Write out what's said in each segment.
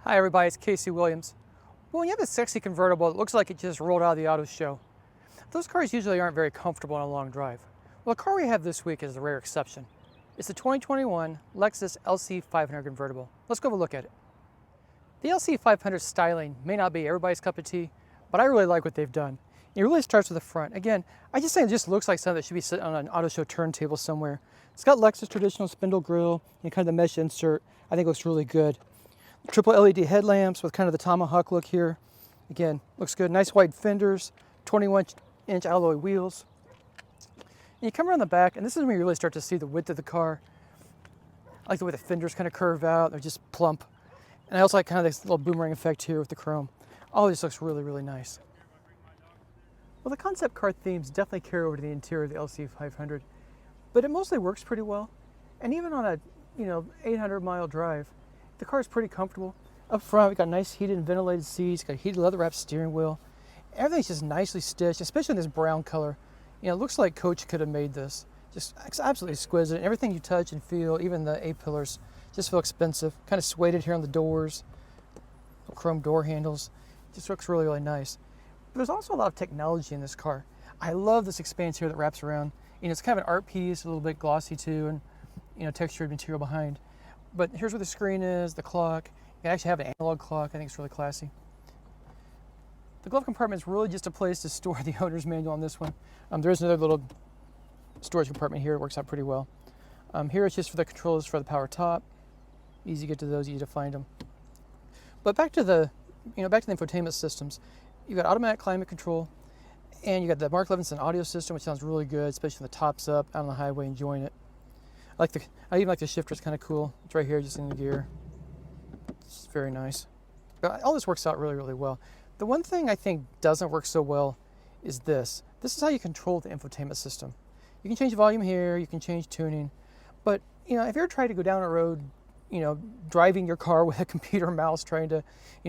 Hi everybody, it's Casey Williams. Well, when you have a sexy convertible, it looks like it just rolled out of the auto show. Those cars usually aren't very comfortable on a long drive. Well, the car we have this week is a rare exception. It's the 2021 Lexus LC500 convertible. Let's go have a look at it. The LC500 styling may not be everybody's cup of tea, but I really like what they've done. It really starts with the front. Again, I just think it just looks like something that should be sitting on an auto show turntable somewhere. It's got Lexus traditional spindle grille and kind of the mesh insert. I think it looks really good. Triple LED headlamps with kind of the tomahawk look here. Again, looks good. Nice wide fenders, 21-inch alloy wheels. And you come around the back, and this is when you really start to see the width of the car. I like the way the fenders kind of curve out. They're just plump. And I also like kind of this little boomerang effect here with the chrome. All this looks really, really nice. Well, the concept car themes definitely carry over to the interior of the LC500, but it mostly works pretty well. And even on a 800-mile drive, the car is pretty comfortable. Up front, we've got nice heated and ventilated seats, got a heated leather-wrapped steering wheel. Everything's just nicely stitched, especially in this brown color. It looks like Coach could have made this. Just absolutely exquisite. And everything you touch and feel, even the A-pillars, just feel expensive. Kind of suede here on the doors, chrome door handles. Just looks really, really nice. But there's also a lot of technology in this car. I love this expanse here that wraps around. It's kind of an art piece, a little bit glossy too, and textured material behind. But here's where the screen is, the clock. You can actually have an analog clock. I think it's really classy. The glove compartment is really just a place to store the owner's manual on this one. There is another little storage compartment here. It works out pretty well. Here it's just for the controls for the power top. Easy to get to those, easy to find them. But back to the infotainment systems. You've got automatic climate control, and you got the Mark Levinson audio system, which sounds really good, especially when the top's up, out on the highway, enjoying it. I even like the shifter. It's kind of cool. It's right here, just in the gear. It's very nice. But all this works out really, really well. The one thing I think doesn't work so well is this. This is how you control the infotainment system. You can change volume here. You can change tuning. But if you're trying to go down a road, driving your car with a computer mouse, trying to,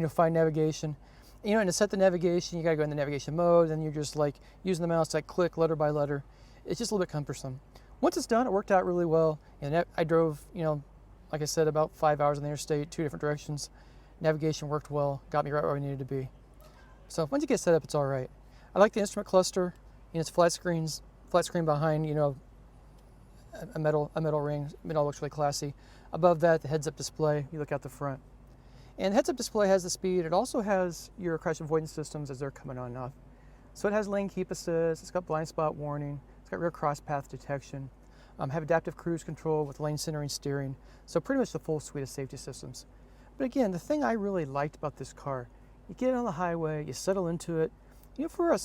find navigation, and to set the navigation, you got to go in the navigation mode, and you're just like using the mouse to click letter by letter. It's just a little bit cumbersome. Once it's done, it worked out really well. And I drove, like I said, about 5 hours on the interstate, 2 different directions. Navigation worked well, got me right where I needed to be. So once you get set up, it's all right. I like the instrument cluster. It's flat screen behind, a metal ring. It all looks really classy. Above that, the heads-up display. You look out the front. And the heads-up display has the speed. It also has your crash avoidance systems as they're coming on and off. So it has lane keep assist. It's got blind spot warning. It's got rear cross path detection. Have adaptive cruise control with lane centering steering. So pretty much the full suite of safety systems. But again, the thing I really liked about this car, you get it on the highway, you settle into it. For a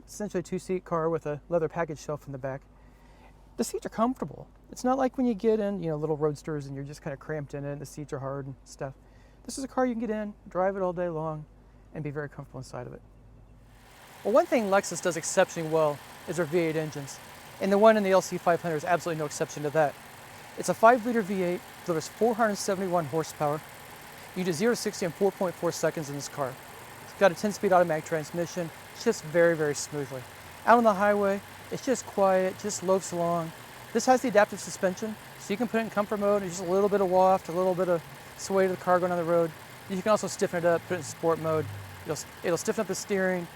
essentially two-seat car with a leather package shelf in the back, the seats are comfortable. It's not like when you get in, little roadsters and you're just kind of cramped in it and the seats are hard and stuff. This is a car you can get in, drive it all day long, and be very comfortable inside of it. Well, one thing Lexus does exceptionally well is their V8 engines. And the one in the LC500 is absolutely no exception to that. It's a 5-liter V8, delivers 471 horsepower. You do 0 to 60 in 4.4 seconds in this car. It's got a 10-speed automatic transmission, shifts very, very smoothly. Out on the highway, it's just quiet, just loafs along. This has the adaptive suspension, so you can put it in comfort mode, and just a little bit of waft, a little bit of sway to the car going on the road. You can also stiffen it up, put it in sport mode. It'll stiffen up the steering,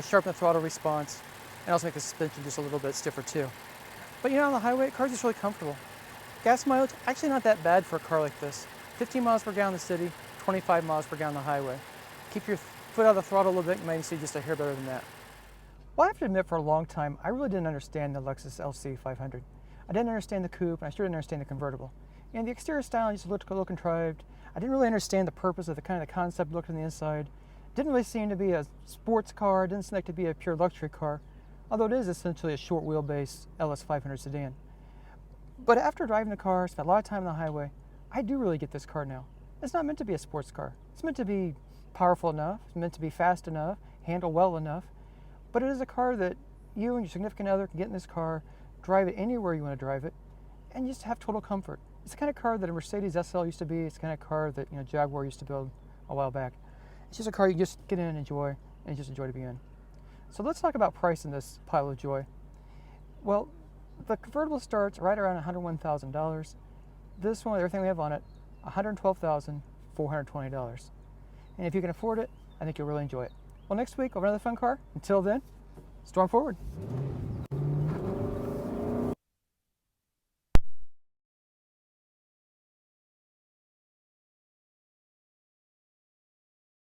sharpen the throttle response, and also make the suspension just a little bit stiffer too. But on the highway, the car's just really comfortable. Gas mileage, actually not that bad for a car like this. 15 miles per gallon in the city, 25 miles per gallon on the highway. Keep your foot out of the throttle a little bit, you might see just a hair better than that. Well, I have to admit, for a long time, I really didn't understand the Lexus LC500. I didn't understand the coupe, and I sure didn't understand the convertible. The exterior styling just looked a little contrived. I didn't really understand the purpose of the concept look on the inside. Didn't really seem to be a sports car, didn't seem like to be a pure luxury car, although it is essentially a short wheelbase LS500 sedan. But after driving the car, spent a lot of time on the highway, I do really get this car now. It's not meant to be a sports car. It's meant to be powerful enough, it's meant to be fast enough, handle well enough, but it is a car that you and your significant other can get in this car, drive it anywhere you want to drive it, and just have total comfort. It's the kind of car that a Mercedes SL used to be. It's the kind of car that Jaguar used to build a while back. It's just a car you can just get in and enjoy, and just enjoy to be in. So let's talk about price in this pile of joy. Well, the convertible starts right around $101,000. This one, everything we have on it, $112,500. $420. And if you can afford it, I think you'll really enjoy it. Well, next week, over another fun car. Until then, storm forward.